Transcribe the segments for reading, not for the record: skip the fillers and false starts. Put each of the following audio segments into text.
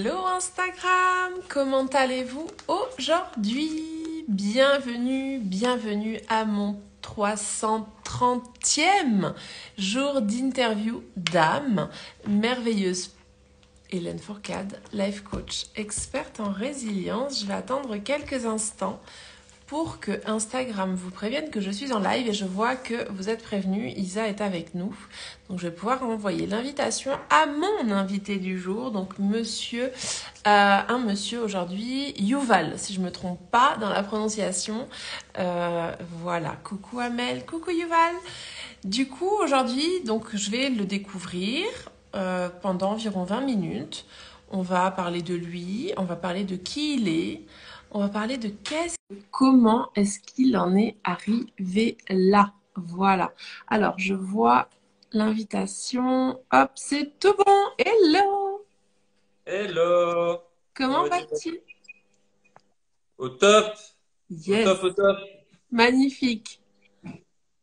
Hello Instagram, comment allez-vous aujourd'hui? Bienvenue à mon 330e jour d'interview d'âme. Merveilleuse Hélène Fourcade, life coach, experte en résilience. Je vais attendre quelques instants pour que Instagram vous prévienne que je suis en live et je vois que vous êtes prévenus, Isa est avec nous. Donc je vais pouvoir envoyer l'invitation à mon invité du jour, donc un monsieur aujourd'hui, Yuval, si je me trompe pas dans la prononciation. Voilà, coucou Amel, coucou Yuval. Du coup aujourd'hui, donc je vais le découvrir pendant environ 20 minutes. On va parler de lui, on va parler de qui il est. On va parler de comment est-ce qu'il en est arrivé là. Voilà. Alors, je vois l'invitation. Hop, c'est tout bon. Hello. Hello! Comment Comment vas-tu? vas-tu? Au top! Au top, Yes. au top! Magnifique.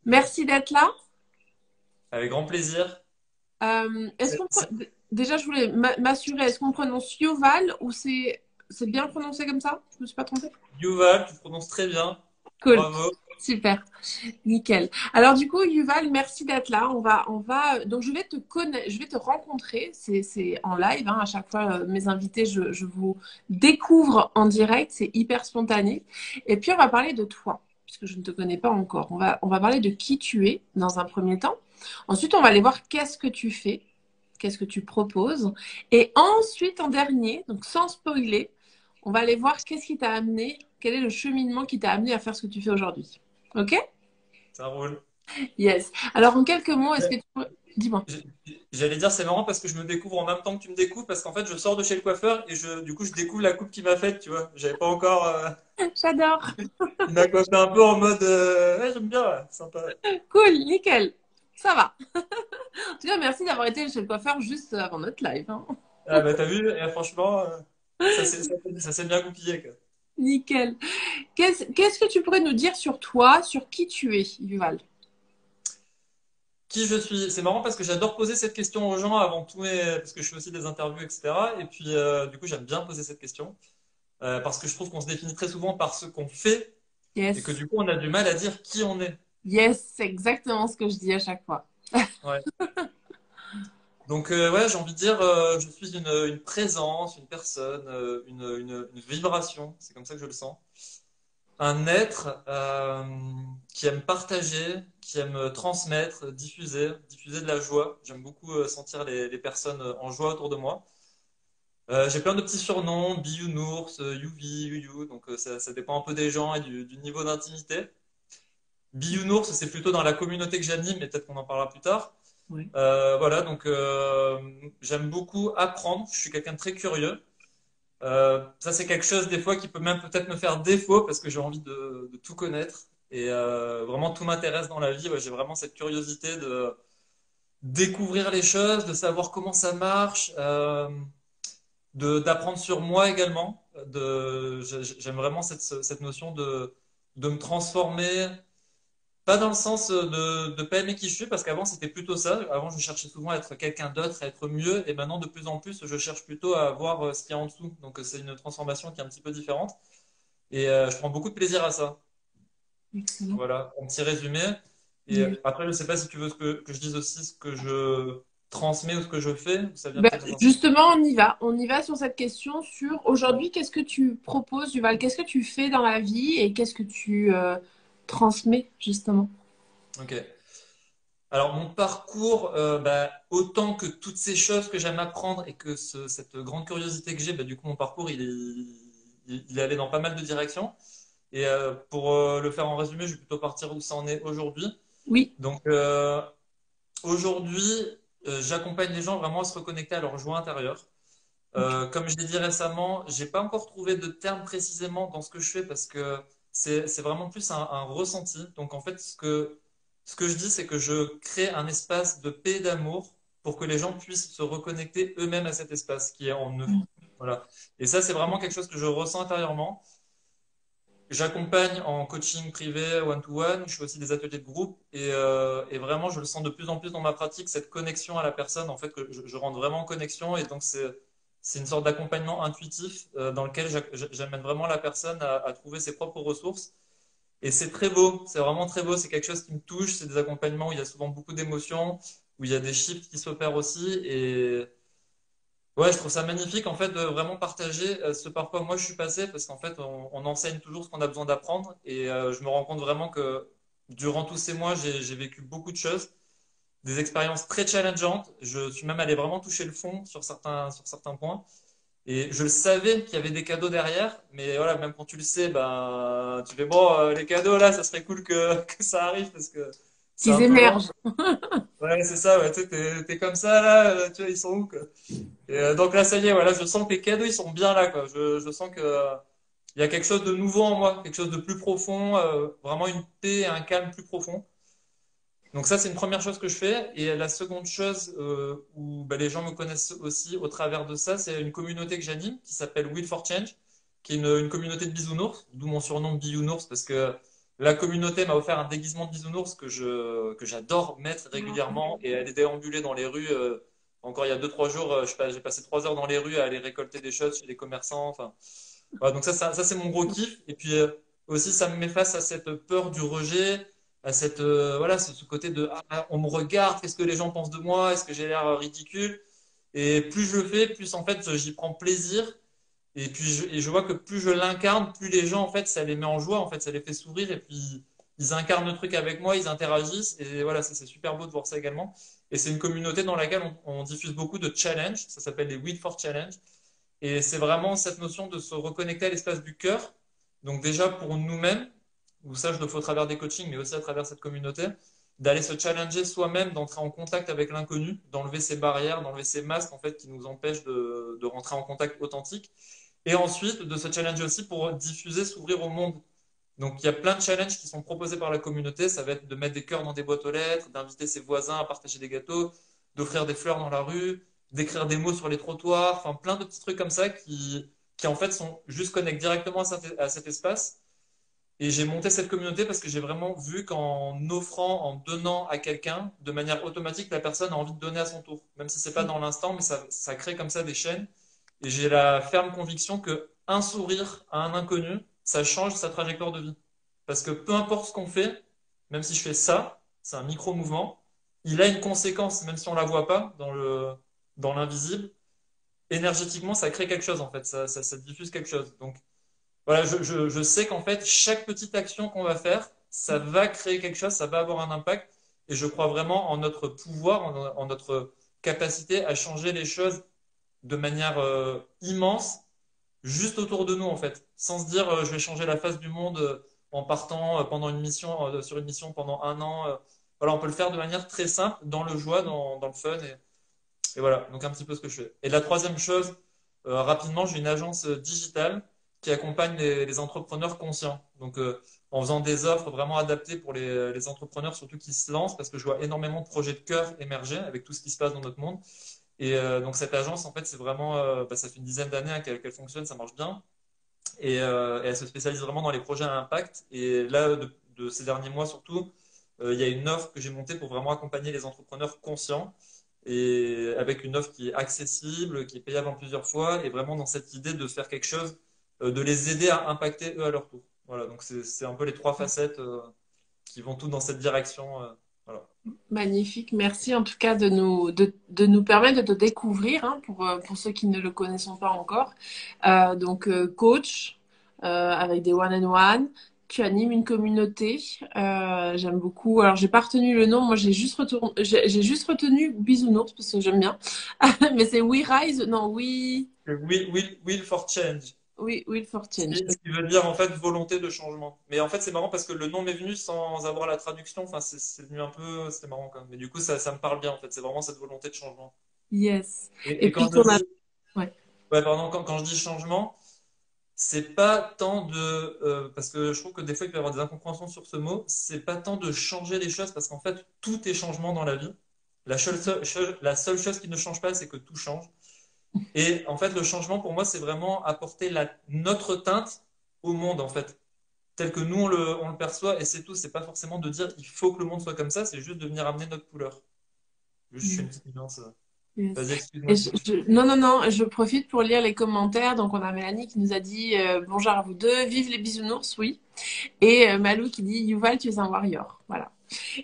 Merci d'être là. Avec grand plaisir. Est-ce qu'on C'est déjà, je voulais m'assurer, est-ce qu'on prononce Yoval ou c'est bien prononcé comme ça? Je me suis pas trompée? Yuval, tu prononces très bien. Cool. Bravo. Super. Nickel. Alors du coup, Yuval, merci d'être là. Donc je vais te connaître, je vais te rencontrer. C'est en live, hein. À chaque fois, mes invités, je vous découvre en direct. C'est hyper spontané. Et puis on va parler de toi, puisque je ne te connais pas encore. On va parler de qui tu es dans un premier temps. Ensuite, on va aller voir qu'est-ce que tu fais, qu'est-ce que tu proposes. Et ensuite, en dernier, donc sans spoiler, on va aller voir qu'est-ce qui t'a amené, quel est le cheminement qui t'a amené à faire ce que tu fais aujourd'hui. Ok? Ça roule. Yes. Alors, en quelques mots, est-ce que tu peux... Dis-moi. J'allais dire, c'est marrant parce que je me découvre en même temps que tu me découvres parce qu'en fait, je sors de chez le coiffeur et du coup, je découvre la coupe qu'il m'a faite, tu vois. J'avais pas encore. J'adore. Il m'a coiffé un peu en mode. Ouais, j'aime bien, ouais, sympa. Cool, nickel. Ça va. En tout cas, merci d'avoir été chez le coiffeur juste avant notre live, hein. Ah bah, t'as vu, et franchement, ça s'est bien goupillé, quoi. Nickel. Qu'est-ce que tu pourrais nous dire sur toi, sur qui tu es, Yuval? Qui je suis? C'est marrant parce que j'adore poser cette question aux gens avant tout, parce que je fais aussi des interviews, etc. Et puis, du coup, j'aime bien poser cette question. Parce que je trouve qu'on se définit très souvent par ce qu'on fait et que Yes. du coup, on a du mal à dire qui on est. Yes, c'est exactement ce que je dis à chaque fois. Ouais. Donc, ouais, j'ai envie de dire, je suis une présence, une personne, une vibration, c'est comme ça que je le sens. Un être qui aime partager, qui aime transmettre, diffuser de la joie. J'aime beaucoup sentir les personnes en joie autour de moi. J'ai plein de petits surnoms, Biyounours, Yuvi, Yuyu, donc ça dépend un peu des gens et du niveau d'intimité. Biyounours, c'est plutôt dans la communauté que j'anime, mais peut-être qu'on en parlera plus tard. Oui. Voilà, donc j'aime beaucoup apprendre, je suis quelqu'un de très curieux. Ça, c'est quelque chose des fois qui peut même peut-être me faire défaut parce que j'ai envie de tout connaître. Et vraiment, tout m'intéresse dans la vie. Ouais, j'ai vraiment cette curiosité de découvrir les choses, de savoir comment ça marche, d'apprendre sur moi également. J'aime vraiment cette notion de me transformer, pas dans le sens de pas aimer qui je suis, parce qu'avant c'était plutôt ça. Avant je cherchais souvent à être quelqu'un d'autre, à être mieux, et maintenant de plus en plus je cherche plutôt à voir ce qu'il y a en dessous. Donc c'est une transformation qui est un petit peu différente. Et je prends beaucoup de plaisir à ça. Excellent. Voilà, un petit résumé. Et Yes. après, je sais pas si tu veux que je dise aussi ce que je transmets ou ce que je fais, ou ça vient Ben, peut-être dans un second. justement, on y va. On y va sur cette question sur aujourd'hui, qu'est-ce que tu proposes, Yuval? Qu'est-ce que tu fais dans la vie et qu'est-ce que tu transmets, justement? Ok. Alors mon parcours, bah, autant que toutes ces choses que j'aime apprendre et que cette grande curiosité que j'ai, bah, du coup mon parcours il est allé dans pas mal de directions. Et pour le faire en résumé, je vais plutôt partir où ça en est aujourd'hui. Oui. Donc aujourd'hui, j'accompagne les gens vraiment à se reconnecter à leur joie intérieure. Ok. Comme je l'ai dit récemment, j'ai pas encore trouvé de terme précisément dans ce que je fais parce que c'est vraiment plus un ressenti. Donc en fait, ce que je dis, c'est que je crée un espace de paix et d'amour pour que les gens puissent se reconnecter eux-mêmes à cet espace qui est en eux. Voilà. Et ça, c'est vraiment quelque chose que je ressens intérieurement. J'accompagne en coaching privé, one-to-one. Je fais aussi des ateliers de groupe et vraiment, je le sens de plus en plus dans ma pratique, cette connexion à la personne, en fait, que je rentre vraiment en connexion. Et donc, C'est une sorte d'accompagnement intuitif dans lequel j'amène vraiment la personne à trouver ses propres ressources. Et c'est très beau, c'est vraiment très beau, c'est quelque chose qui me touche, c'est des accompagnements où il y a souvent beaucoup d'émotions, où il y a des shifts qui s'opèrent aussi. Et ouais, je trouve ça magnifique en fait de vraiment partager ce par quoi moi je suis passé, parce qu'en fait on enseigne toujours ce qu'on a besoin d'apprendre. Et je me rends compte vraiment que durant tous ces mois, j'ai vécu beaucoup de choses, des expériences très challengeantes. Je suis même allé vraiment toucher le fond sur certains points. Et je le savais qu'il y avait des cadeaux derrière, mais voilà, même quand tu le sais, ben, tu fais bon, les cadeaux là, ça serait cool que ça arrive parce que c'est Qu'ils un peu loin. émergent. Ouais, c'est ça, ouais, tu sais, t'es comme ça là, tu vois, ils sont où quoi. Et donc là, ça y est, voilà, je sens que les cadeaux ils sont bien là, quoi. Je sens que il y a quelque chose de nouveau en moi, quelque chose de plus profond, vraiment une paix, un calme plus profond. Donc ça, c'est une première chose que je fais. Et la seconde chose où bah, les gens me connaissent aussi au travers de ça, c'est une communauté que j'anime qui s'appelle Will for Change, qui est une communauté de bisounours, d'où mon surnom de Bisounours, parce que la communauté m'a offert un déguisement de bisounours que j'adore mettre régulièrement et aller déambuler dans les rues. Encore il y a 2, 3 jours, j'ai passé 3 heures dans les rues à aller récolter des choses chez les commerçants. Enfin, voilà, donc ça c'est mon gros kiff. Et puis aussi, ça me met face à cette peur du rejet, à cette voilà, ce côté de ah, on me regarde, qu'est-ce que les gens pensent de moi, est-ce que j'ai l'air ridicule? Et plus je le fais, plus en fait j'y prends plaisir. Et puis je vois que plus je l'incarne, plus les gens en fait ça les met en joie, en fait ça les fait sourire et puis ils incarnent le truc avec moi, ils interagissent et voilà, ça c'est super beau de voir ça également. Et c'est une communauté dans laquelle on diffuse beaucoup de challenges, ça s'appelle les Weed for Challenge. Et c'est vraiment cette notion de se reconnecter à l'espace du cœur. Donc déjà pour nous-mêmes, ou ça je le fais au travers des coachings, mais aussi à travers cette communauté, d'aller se challenger soi-même, d'entrer en contact avec l'inconnu, d'enlever ces barrières, d'enlever ces masques en fait qui nous empêchent de rentrer en contact authentique. Et ensuite de se challenger aussi pour diffuser, s'ouvrir au monde. Donc il y a plein de challenges qui sont proposés par la communauté. Ça va être de mettre des cœurs dans des boîtes aux lettres, d'inviter ses voisins à partager des gâteaux, d'offrir des fleurs dans la rue, d'écrire des mots sur les trottoirs, enfin plein de petits trucs comme ça qui en fait sont juste connectés directement à cet espace. Et j'ai monté cette communauté parce que j'ai vraiment vu qu'en offrant, en donnant à quelqu'un, de manière automatique, la personne a envie de donner à son tour. Même si c'est pas dans l'instant, mais ça crée comme ça des chaînes. Et j'ai la ferme conviction que un sourire à un inconnu, ça change sa trajectoire de vie. Parce que peu importe ce qu'on fait, même si je fais ça, c'est un micro-mouvement, il a une conséquence, même si on la voit pas dans l'invisible. Énergétiquement, ça crée quelque chose en fait, ça diffuse quelque chose. Donc voilà, je sais qu'en fait, chaque petite action qu'on va faire, ça va créer quelque chose, ça va avoir un impact. Et je crois vraiment en notre pouvoir, en notre capacité à changer les choses de manière immense, juste autour de nous, en fait. Sans se dire, je vais changer la face du monde en partant pendant une mission, sur une mission pendant un an. Voilà, on peut le faire de manière très simple, dans le joie, dans le fun. Et voilà, donc un petit peu ce que je fais. Et la troisième chose, rapidement, j'ai une agence digitale qui accompagne les entrepreneurs conscients. Donc, en faisant des offres vraiment adaptées pour les entrepreneurs, surtout qui se lancent, parce que je vois énormément de projets de cœur émerger avec tout ce qui se passe dans notre monde. Et donc, cette agence, en fait, c'est vraiment, bah, ça fait une dizaine d'années hein, qu'elle fonctionne, ça marche bien. Et elle se spécialise vraiment dans les projets à impact. Et là, de ces derniers mois surtout, il y a une offre que j'ai montée pour vraiment accompagner les entrepreneurs conscients et avec une offre qui est accessible, qui est payable en plusieurs fois et vraiment dans cette idée de faire quelque chose, de les aider à impacter eux à leur tour. Voilà, donc c'est un peu les trois facettes qui vont toutes dans cette direction. Voilà. Magnifique. Merci en tout cas de nous permettre de te découvrir hein, pour ceux qui ne le connaissent pas encore. Coach avec des one-on-one. Tu animes une communauté. J'aime beaucoup. Alors, j'ai pas retenu le nom. Moi, j'ai juste retenu Bisounours parce que j'aime bien. Mais c'est We Rise. Non, Will for change. Will for Change. Ce qui veut dire en fait volonté de changement. Mais en fait, c'est marrant parce que le nom m'est venu sans avoir la traduction. Enfin, c'est venu un peu, c'était marrant quand même. Mais du coup, ça me parle bien en fait. C'est vraiment cette volonté de changement. Yes. Et Et puis quand je ton dis, ouais. ouais, pardon, quand je dis changement, c'est pas tant de, parce que je trouve que des fois il peut y avoir des incompréhensions sur ce mot. C'est pas tant de changer les choses parce qu'en fait, tout est changement dans la vie. La seule chose qui ne change pas, c'est que tout change. Et en fait, le changement pour moi, c'est vraiment apporter notre teinte au monde en fait tel que nous on le perçoit, et c'est tout. C'est pas forcément de dire il faut que le monde soit comme ça, c'est juste de venir amener notre couleur. Juste, je fais une petite nuance. Yes. Vas-y, excuse-moi, Et je t'ai coupé. non, non, non, je profite pour lire les commentaires. Donc, on a Mélanie qui nous a dit bonjour à vous deux, vive les bisounours, oui. Et Malou qui dit Yuval, tu es un warrior. Voilà.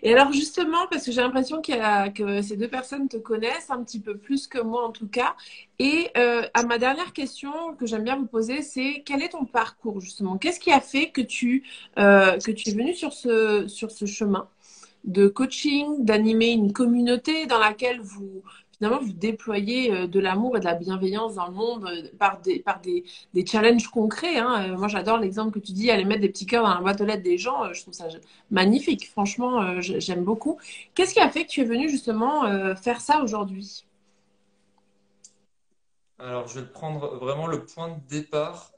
Et alors, justement, parce que j'ai l'impression que ces deux personnes te connaissent un petit peu plus que moi, en tout cas. Et à ma dernière question que j'aime bien vous poser, c'est quel est ton parcours, justement? Qu'est-ce qui a fait que tu es venu sur ce chemin de coaching, d'animer une communauté dans laquelle finalement, vous déployez de l'amour et de la bienveillance dans le monde des challenges concrets, hein. Moi, j'adore l'exemple que tu dis, aller mettre des petits cœurs dans la boîte aux lettres des gens. Je trouve ça magnifique. Franchement, j'aime beaucoup. Qu'est-ce qui a fait que tu es venu justement faire ça aujourd'hui? Alors, je vais prendre vraiment le point de départ.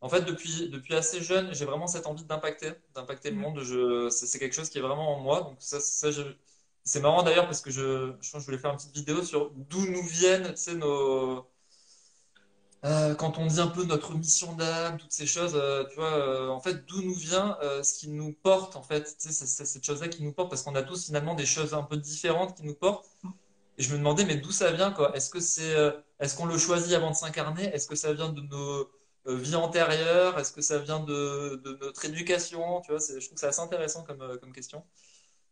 En fait, depuis assez jeune, j'ai vraiment cette envie d'impacter le monde. C'est quelque chose qui est vraiment en moi. Donc c'est marrant d'ailleurs parce que je pense que je voulais faire une petite vidéo sur d'où nous viennent, tu sais, quand on dit un peu notre mission d'âme, toutes ces choses, tu vois, en fait, d'où nous vient ce qui nous porte, en fait, tu sais, c'est cette chose-là qui nous porte parce qu'on a tous finalement des choses un peu différentes qui nous portent. Et je me demandais, mais d'où ça vient, quoi? Est-ce qu'on le choisit avant de s'incarner? Est-ce que ça vient de nos vies antérieures? Est-ce que ça vient de notre éducation? Tu vois, je trouve que c'est assez intéressant comme question.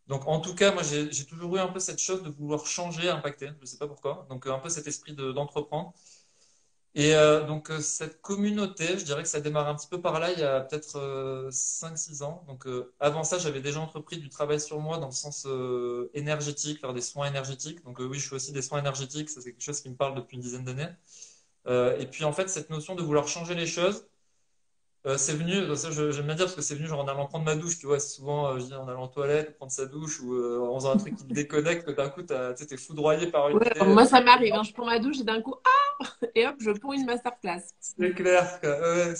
Donc, en tout cas, moi, j'ai toujours eu un peu cette chose de vouloir changer, impacter. Je sais pas pourquoi. Donc, un peu cet esprit d'entreprendre. Et donc, cette communauté, je dirais que ça démarre un petit peu par là, il y a peut-être 5-6 ans. Donc, avant ça, j'avais déjà entrepris du travail sur moi dans le sens énergétique, faire des soins énergétiques. Donc, oui, je fais aussi des soins énergétiques, ça c'est quelque chose qui me parle depuis une dizaine d'années. Et puis, en fait, cette notion de vouloir changer les choses, c'est venu, ça j'aime bien dire parce que c'est venu genre en allant prendre ma douche, tu vois, c'est souvent, je dis en allant aux toilettes, prendre sa douche ou en faisant un truc qui te déconnecte, que d'un coup, tu sais, t'es foudroyé par une Ouais, idée. moi, ça m'arrive, hein. Je prends ma douche et d'un coup, et hop, je ponds une masterclass. C'est clair, quoi. Ouais,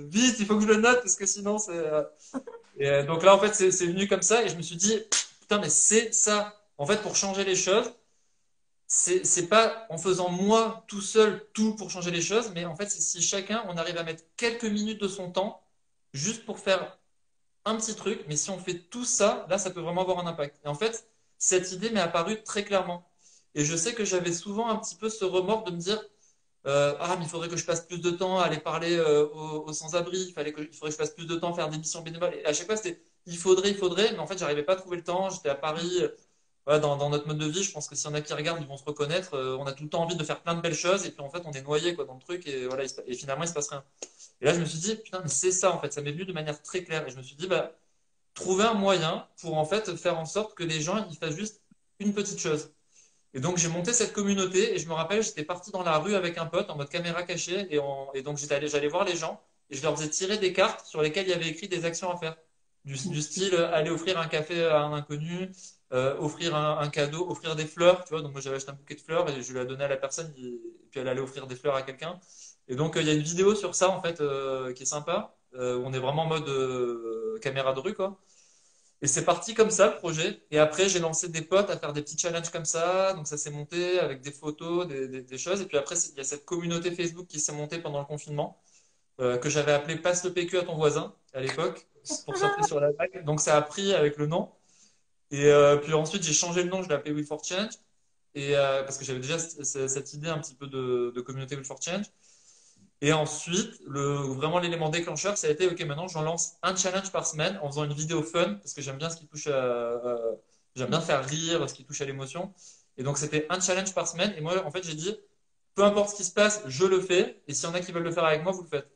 vite, il faut que je le note parce que sinon c'est. Et, donc là, en fait, c'est venu comme ça et je me suis dit, putain, mais c'est ça. En fait, pour changer les choses, c'est pas en faisant moi tout seul tout pour changer les choses, mais en fait, c'est si chacun, on arrive à mettre quelques minutes de son temps juste pour faire un petit truc, mais si on fait tout ça, là, ça peut vraiment avoir un impact. Et en fait, cette idée m'est apparue très clairement. Et je sais que j'avais souvent un petit peu ce remords de me dire, ah, mais il faudrait que je passe plus de temps à aller parler aux sans-abri, il faudrait que je passe plus de temps à faire des missions bénévoles. Et à chaque fois, c'était il faudrait, mais en fait, j'arrivais pas à trouver le temps. J'étais à Paris, voilà, dans notre mode de vie, je pense que s'il y en a qui regardent, ils vont se reconnaître. On a tout le temps envie de faire plein de belles choses, et puis en fait, on est noyé quoi, dans le truc, et, voilà, et finalement, il se passe rien. Et là, je me suis dit, putain, mais c'est ça, en fait, ça m'est venu de manière très claire. Et je me suis dit, bah, trouver un moyen pour en fait faire en sorte que les gens ils fassent juste une petite chose. Et donc j'ai monté cette communauté et je me rappelle, j'étais parti dans la rue avec un pote en mode caméra cachée et donc j'allais voir les gens et je leur faisais tirer des cartes sur lesquelles il y avait écrit des actions à faire. Du style aller offrir un café à un inconnu, offrir un cadeau, offrir des fleurs, tu vois. Donc moi j'avais acheté un bouquet de fleurs et je l'ai donné à la personne et puis elle allait offrir des fleurs à quelqu'un. Et donc il y a une vidéo sur ça en fait qui est sympa, où on est vraiment en mode caméra de rue quoi. Et c'est parti comme ça, le projet. Et après, j'ai lancé des potes à faire des petits challenges comme ça. Donc, ça s'est monté avec des photos, des choses. Et puis après, il y a cette communauté Facebook qui s'est montée pendant le confinement, que j'avais appelé Passe le PQ à ton voisin à l'époque, pour surfer sur la vague. Donc, ça a pris avec le nom. Et puis ensuite, j'ai changé le nom, je l'ai appelé Will for Change. Et, parce que j'avais déjà cette idée un petit peu de communauté Will for Change. Et ensuite, vraiment l'élément déclencheur, ça a été, OK, maintenant j'en lance un challenge par semaine en faisant une vidéo fun, parce que j'aime bien ce qui touche j'aime bien faire rire, ce qui touche à l'émotion. Et donc c'était un challenge par semaine. Et moi, en fait, j'ai dit, peu importe ce qui se passe, je le fais. Et s'il y en a qui veulent le faire avec moi, vous le faites.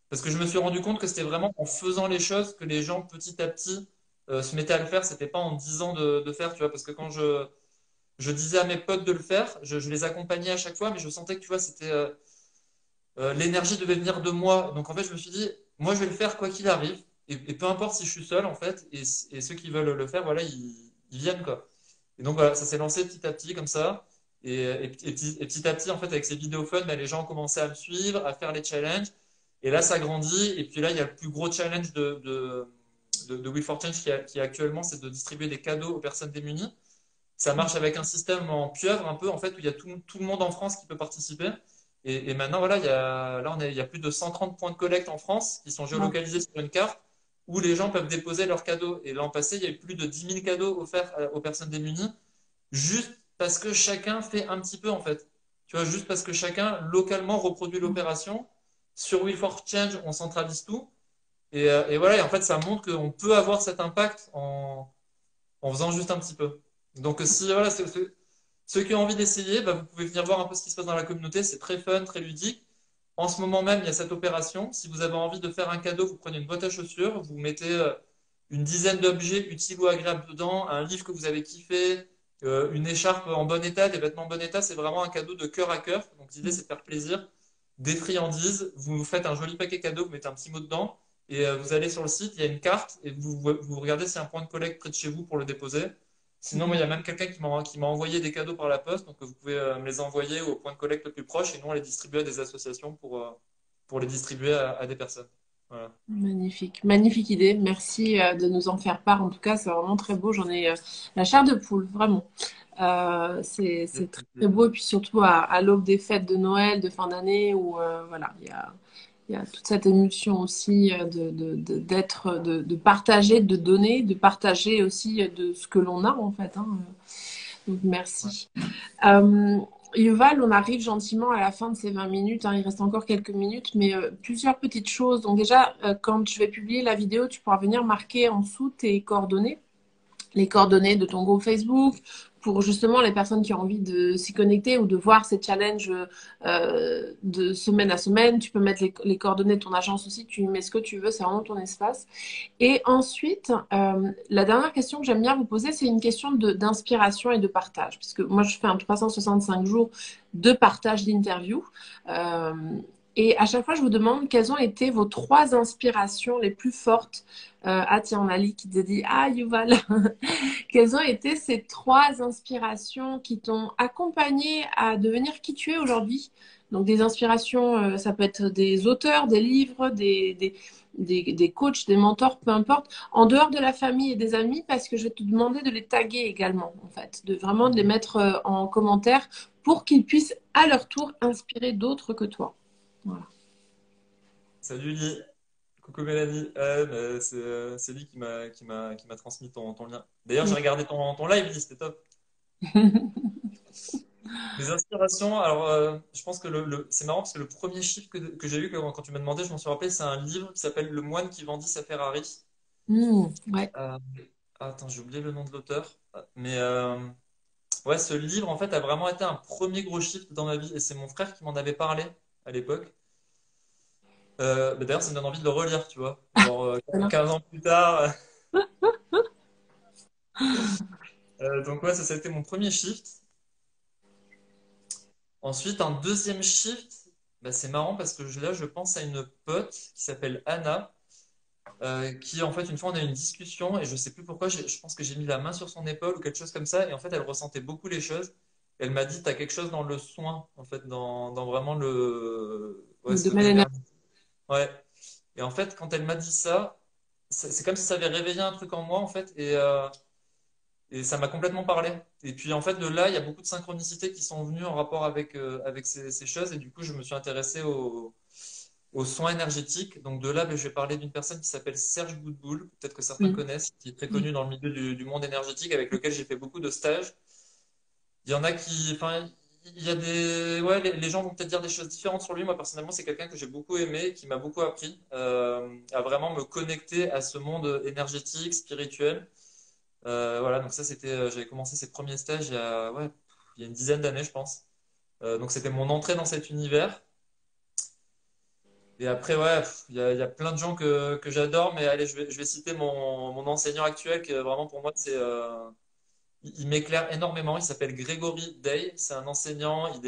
Parce que je me suis rendu compte que c'était vraiment en faisant les choses que les gens, petit à petit, se mettaient à le faire. C'était pas en disant de faire, tu vois. Parce que quand je disais à mes potes de le faire, je les accompagnais à chaque fois, mais je sentais que, tu vois, l'énergie devait venir de moi. Donc en fait, je me suis dit, moi, je vais le faire quoi qu'il arrive. Et peu importe si je suis seul, en fait. Et ceux qui veulent le faire, voilà, ils viennent, quoi. Et donc voilà, ça s'est lancé petit à petit comme ça. Et petit à petit, en fait, avec ces vidéos fun, bah, les gens ont commencé à me suivre, à faire les challenges. Et là, ça grandit. Et puis là, il y a le plus gros challenge de Wheel for Change qui actuellement, c'est de distribuer des cadeaux aux personnes démunies. Ça marche avec un système en pieuvre un peu, en fait, où il y a tout le monde en France qui peut participer. Et maintenant, voilà, il y a plus de 130 points de collecte en France qui sont géolocalisés sur une carte où les gens peuvent déposer leurs cadeaux. Et l'an passé, il y a eu plus de 10 000 cadeaux offerts aux personnes démunies juste parce que chacun fait un petit peu, en fait. Tu vois, juste parce que chacun localement reproduit l'opération. Sur Wheel for Change, on centralise tout. Et voilà, et en fait, ça montre qu'on peut avoir cet impact en faisant juste un petit peu. Donc, si voilà, ceux qui ont envie d'essayer, bah, vous pouvez venir voir un peu ce qui se passe dans la communauté. C'est très fun, très ludique. En ce moment même, il y a cette opération. Si vous avez envie de faire un cadeau, vous prenez une boîte à chaussures, vous mettez une dizaine d'objets utiles ou agréables dedans, un livre que vous avez kiffé, une écharpe en bon état, des vêtements en bon état. C'est vraiment un cadeau de cœur à cœur. Donc l'idée, c'est de faire plaisir. Des friandises, vous faites un joli paquet cadeau, vous mettez un petit mot dedans, et vous allez sur le site, il y a une carte, et vous regardez s'il y a un point de collecte près de chez vous pour le déposer. Sinon, moi, il y a même quelqu'un qui m'a envoyé des cadeaux par la poste, donc vous pouvez me les envoyer au point de collecte le plus proche et nous, on les distribue à des associations pour les distribuer à des personnes. Voilà. Magnifique, magnifique idée. Merci de nous en faire part. En tout cas, c'est vraiment très beau. J'en ai la chair de poule, vraiment. C'est très, très beau. Et puis surtout à l'aube des fêtes de Noël, de fin d'année, où voilà, il y a toute cette émotion aussi d'être, de partager, de donner, de partager aussi de ce que l'on a en fait. Hein. Donc Ouais. merci. Euh, Yuval, on arrive gentiment à la fin de ces 20 minutes. Hein. Il reste encore quelques minutes, mais plusieurs petites choses. Donc déjà, quand je vais publier la vidéo, tu pourras venir marquer en dessous tes coordonnées, les coordonnées de ton groupe Facebook pour justement les personnes qui ont envie de s'y connecter ou de voir ces challenges de semaine à semaine. Tu peux mettre les coordonnées de ton agence aussi, tu mets ce que tu veux, c'est vraiment ton espace. Et ensuite, la dernière question que j'aime bien vous poser, c'est une question d'inspiration et de partage. Parce que moi, je fais un 365 jours de partage d'interviews. Euh, et à chaque fois, je vous demande quelles ont été vos trois inspirations les plus fortes. Ah, tiens, on a Ali qui te dit, ah, Yuval, quelles ont été ces trois inspirations qui t'ont accompagné à devenir qui tu es aujourd'hui? Donc des inspirations, ça peut être des auteurs, des livres, des coachs, des mentors, peu importe, en dehors de la famille et des amis, parce que je vais te demander de les taguer également, en fait, de vraiment de les Mhm. mettre en commentaire pour qu'ils puissent à leur tour inspirer d'autres que toi. Voilà. Salut Lee. Coucou Mélanie. C'est Lee qui m'a transmis ton lien. D'ailleurs, j'ai regardé ton live, Lee, c'était top. Mes inspirations, alors je pense que c'est marrant parce que le premier chiffre que j'ai eu quand tu m'as demandé, je m'en suis rappelé, c'est un livre qui s'appelle Le moine qui vendit sa Ferrari. Ouais. Euh, Attends, j'ai oublié le nom de l'auteur. Mais ouais, ce livre, en fait, a vraiment été un premier gros shift dans ma vie. Et c'est mon frère qui m'en avait parlé à l'époque. Mais d'ailleurs, ça me donne envie de le relire, tu vois. Genre, Voilà. 15 ans plus tard. Donc ouais, ça a été mon premier shift. Ensuite, un deuxième shift, bah, c'est marrant parce que là, je pense à une pote qui s'appelle Anna, qui, en fait, une fois, on a eu une discussion et je sais plus pourquoi, je pense que j'ai mis la main sur son épaule ou quelque chose comme ça. Et en fait, elle ressentait beaucoup les choses. Elle m'a dit, tu as quelque chose dans le soin, en fait, dans vraiment ouais, Le ce côté domaine énergie. énergétique. Ouais. Et en fait, quand elle m'a dit ça, c'est comme si ça avait réveillé un truc en moi, en fait, et ça m'a complètement parlé. Et puis, en fait, de là, il y a beaucoup de synchronicités qui sont venues en rapport avec ces choses, et du coup, je me suis intéressé aux soins énergétiques. Donc, de là, ben, je vais parler d'une personne qui s'appelle Serge Boudboul, peut-être que certains connaissent, qui est très connu dans le milieu du monde énergétique, avec lequel j'ai fait beaucoup de stages. Il y en a qui, enfin, il y a ouais, les gens vont peut-être dire des choses différentes sur lui. Moi, personnellement, c'est quelqu'un que j'ai beaucoup aimé, qui m'a beaucoup appris à vraiment me connecter à ce monde énergétique, spirituel. Voilà, donc ça, j'avais commencé ces premiers stages ouais, il y a une dizaine d'années, je pense. Donc c'était mon entrée dans cet univers. Et après, ouais, il y a plein de gens que j'adore, mais allez, je vais citer mon enseignant actuel, qui vraiment pour moi, il m'éclaire énormément. Il s'appelle Grégory Day. C'est un enseignant. Il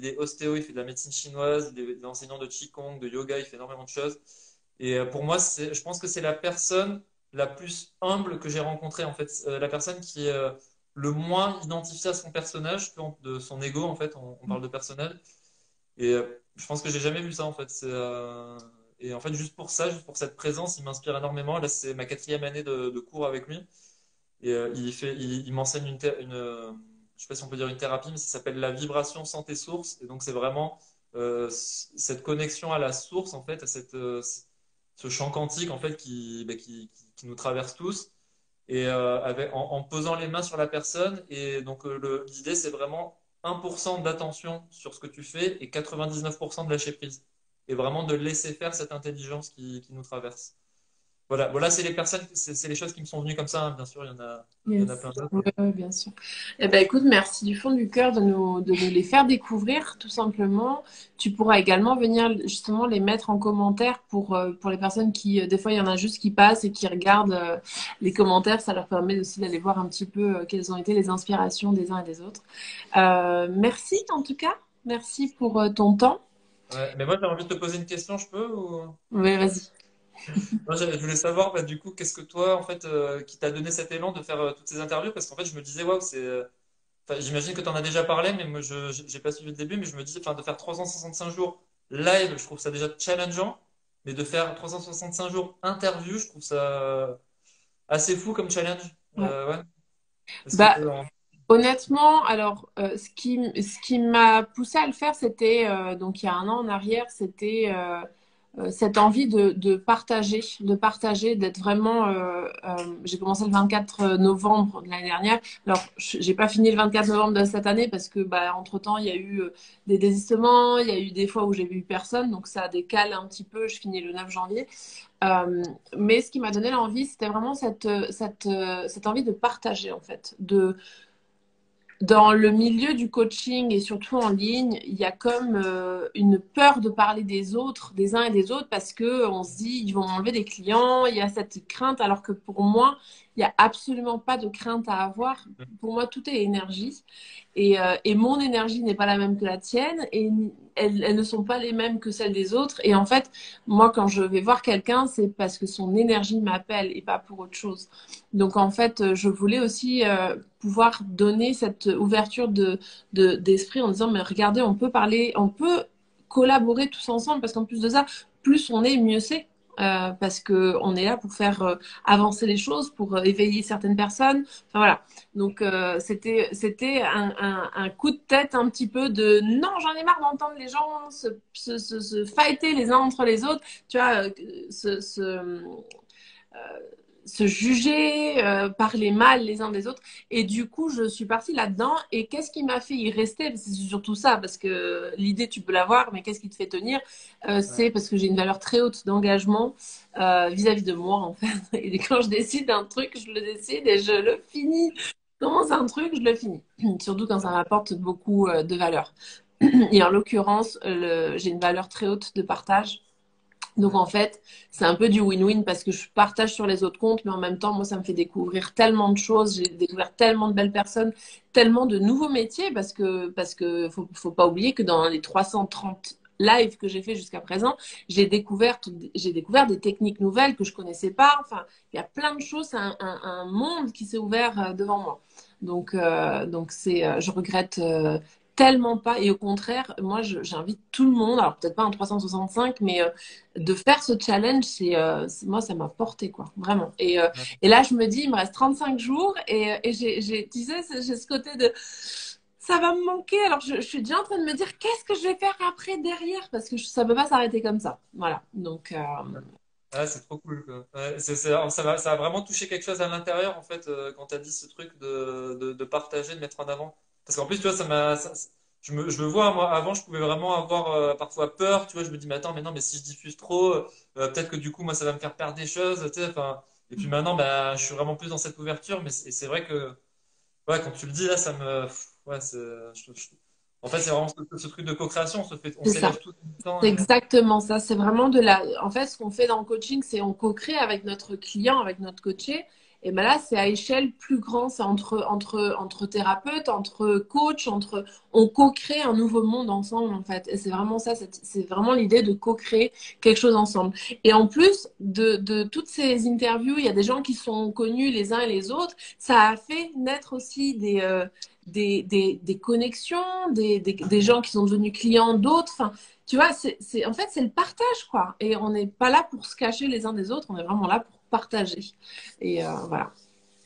est ostéo. Il fait de la médecine chinoise. Il est enseignant de Qigong, de yoga. Il fait énormément de choses. Et pour moi, je pense que c'est la personne la plus humble que j'ai rencontrée, en fait. La personne qui est le moins identifiée à son personnage, de son ego, en fait. On parle de personnage. Et je pense que j'ai jamais vu ça, en fait. Et en fait, juste pour ça, juste pour cette présence, il m'inspire énormément. Là, c'est ma quatrième année de cours avec lui. Et il m'enseigne je sais pas si on peut dire une thérapie, mais ça s'appelle la vibration santé source. Et donc, c'est vraiment cette connexion à la source, en fait, à ce champ quantique, en fait, qui nous traverse tous. et en posant les mains sur la personne. Et donc, l'idée, c'est vraiment 1% d'attention sur ce que tu fais et 99% de lâcher prise. Et vraiment de laisser faire cette intelligence qui nous traverse. Voilà, c'est les personnes, c'est les choses qui me sont venues comme ça, hein. Bien sûr, il y en a Yes. plein d'autres. Ouais, ouais, bien sûr. Eh ben, écoute, merci du fond du cœur de nous les faire découvrir, tout simplement. Tu pourras également venir justement les mettre en commentaire pour les personnes qui, des fois, il y en a juste qui passent et qui regardent les commentaires. Ça leur permet aussi d'aller voir un petit peu quelles ont été les inspirations des uns et des autres. Merci en tout cas. Merci pour ton temps. Ouais. Mais moi, j'ai envie de te poser une question, je peux ou... Oui, vas-y. Moi, je voulais savoir, bah, du coup, qu'est-ce que toi, en fait, qui t'a donné cet élan de faire toutes ces interviews? Parce qu'en fait, je me disais, waouh, enfin, j'imagine que tu en as déjà parlé, mais moi, j'ai pas suivi le début, mais je me dis, enfin, de faire 365 jours live, je trouve ça déjà challengeant, mais de faire 365 jours interview, je trouve ça assez fou comme challenge. Ouais. Ouais. Est-ce que Bah, honnêtement, alors, ce qui m'a poussé à le faire, c'était, donc il y a un an en arrière, c'était cette envie de partager, d'être vraiment. J'ai commencé le 24 novembre de l'année dernière. Alors, j'ai pas fini le 24 novembre de cette année parce que, bah, entre-temps, il y a eu des désistements, il y a eu des fois où j'ai vu personne, donc ça décale un petit peu. Je finis le 9 janvier. Mais ce qui m'a donné l'envie, c'était vraiment cette envie de partager, en fait, dans le milieu du coaching et surtout en ligne, il y a comme une peur de parler des autres, des uns et des autres, parce que on se dit ils vont m'enlever des clients. Il y a cette crainte, alors que pour moi, il n'y a absolument pas de crainte à avoir. Pour moi, tout est énergie. Et mon énergie n'est pas la même que la tienne et elles ne sont pas les mêmes que celles des autres. Et en fait, moi, quand je vais voir quelqu'un, c'est parce que son énergie m'appelle et pas pour autre chose. Donc, en fait, je voulais aussi pouvoir donner cette ouverture d'esprit en disant, mais regardez, on peut parler, on peut collaborer tous ensemble parce qu'en plus de ça, plus on est, mieux c'est. Parce que on est là pour faire avancer les choses, pour éveiller certaines personnes. Enfin voilà. Donc c'était un coup de tête un petit peu de non, j'en ai marre d'entendre les gens se fighter les uns entre les autres. Tu vois, se juger, parler mal les uns des autres. Et du coup, je suis partie là-dedans. Et qu'est-ce qui m'a fait y rester? C'est surtout ça, parce que l'idée, tu peux l'avoir, mais qu'est-ce qui te fait tenir? Ouais. C'est parce que j'ai une valeur très haute d'engagement vis-à-vis de moi, en fait. Et quand je décide un truc, je le décide et je le finis. Je commence un truc, je le finis. Surtout quand ça m'apporte beaucoup de valeur. Et en l'occurrence, j'ai une valeur très haute de partage. Donc en fait, c'est un peu du win-win parce que je partage sur les autres comptes, mais en même temps, moi, ça me fait découvrir tellement de choses. J'ai découvert tellement de belles personnes, tellement de nouveaux métiers parce que faut pas oublier que dans les 330 lives que j'ai fait jusqu'à présent, j'ai découvert des techniques nouvelles que je connaissais pas. Enfin, il y a plein de choses, c'est un monde qui s'est ouvert devant moi. Donc je regrette tellement pas. Et au contraire, moi, j'invite tout le monde, alors peut-être pas en 365, mais de faire ce challenge, moi, ça m'a porté, quoi, vraiment. Et là, je me dis, il me reste 35 jours et tu sais, j'ai ce côté de ça va me manquer. Alors, je suis déjà en train de me dire qu'est-ce que je vais faire après derrière parce que ça peut pas s'arrêter comme ça. Voilà. Donc, Ouais, c'est trop cool, quoi. Ouais, ça va vraiment toucher quelque chose à l'intérieur, en fait, quand tu as dit ce truc de partager, de mettre en avant. Parce qu'en plus, tu vois, je me vois, moi, avant, je pouvais vraiment avoir parfois peur, tu vois, je me dis, mais attends, mais non, mais si je diffuse trop, peut-être que du coup, moi, ça va me faire perdre des choses, tu sais, enfin. Et puis maintenant, bah, je suis vraiment plus dans cette ouverture, mais c'est vrai que, ouais, quand tu le dis, là, ouais, en fait, c'est vraiment ce truc de co-création, on c'est ça. s'élève tout le temps. C'est exactement ça. C'est vraiment de la. En fait, ce qu'on fait dans le coaching, c'est on co-crée avec notre client, avec notre coaché. Et ben là, c'est à échelle plus grande. C'est entre thérapeutes, entre coachs, on co-crée un nouveau monde ensemble, en fait. Et c'est vraiment ça. C'est vraiment l'idée de co-créer quelque chose ensemble. Et en plus de toutes ces interviews, il y a des gens qui sont connus les uns et les autres. Ça a fait naître aussi des connexions, des gens qui sont devenus clients d'autres. Enfin, tu vois, en fait, c'est le partage, quoi. Et on n'est pas là pour se cacher les uns des autres, on est vraiment là pour partager. Et voilà.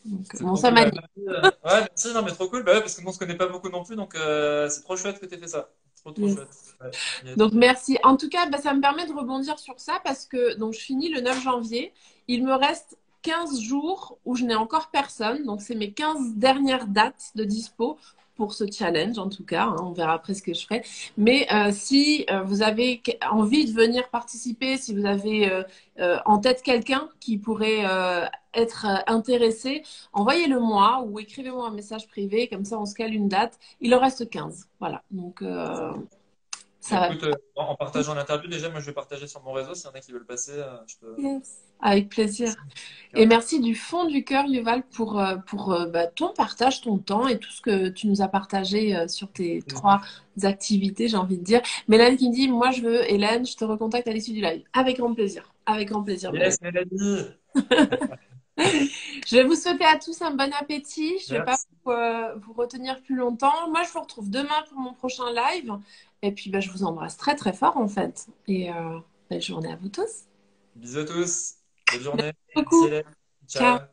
Donc, C'est bon, trop ça cool. m'a Bah, dit. ouais, merci, non, mais trop cool. Bah, ouais, parce que nous, on se connaît pas beaucoup non plus, donc c'est trop chouette que tu fait ça. Trop, trop Yes. chouette. Ouais, yes. Donc, merci. En tout cas, bah, ça me permet de rebondir sur ça parce que donc, je finis le 9 janvier. Il me reste 15 jours où je n'ai encore personne. Donc, c'est mes 15 dernières dates de dispo pour ce challenge, en tout cas. Hein, on verra après ce que je ferai. Mais si vous avez envie de venir participer, si vous avez en tête quelqu'un qui pourrait être intéressé, envoyez-le moi ou écrivez-moi un message privé. Comme ça, on se cale une date. Il en reste 15. Voilà. Donc, ça va. Écoute, en partageant l'interview, déjà, moi, je vais partager sur mon réseau. S'il y en a qui veulent passer, je peux. Yes. Avec plaisir. Et Carrément. merci du fond du cœur, Yuval, pour bah, ton partage, ton temps et tout ce que tu nous as partagé sur tes 3 activités, j'ai envie de dire. Mélanie qui me dit, moi je veux, Hélène, je te recontacte à l'issue du live. Avec grand plaisir. Avec grand plaisir, Mélanie. Yes, Mélanie. Je vais vous souhaiter à tous un bon appétit. Je ne vais pas Merci. vous retenir plus longtemps. Moi, je vous retrouve demain pour mon prochain live. Et puis, bah, je vous embrasse très, très fort, en fait. Et belle journée à vous tous. Bisous à tous. Bonne journée. Merci Merci, beaucoup. Hélène. Ciao. Ciao.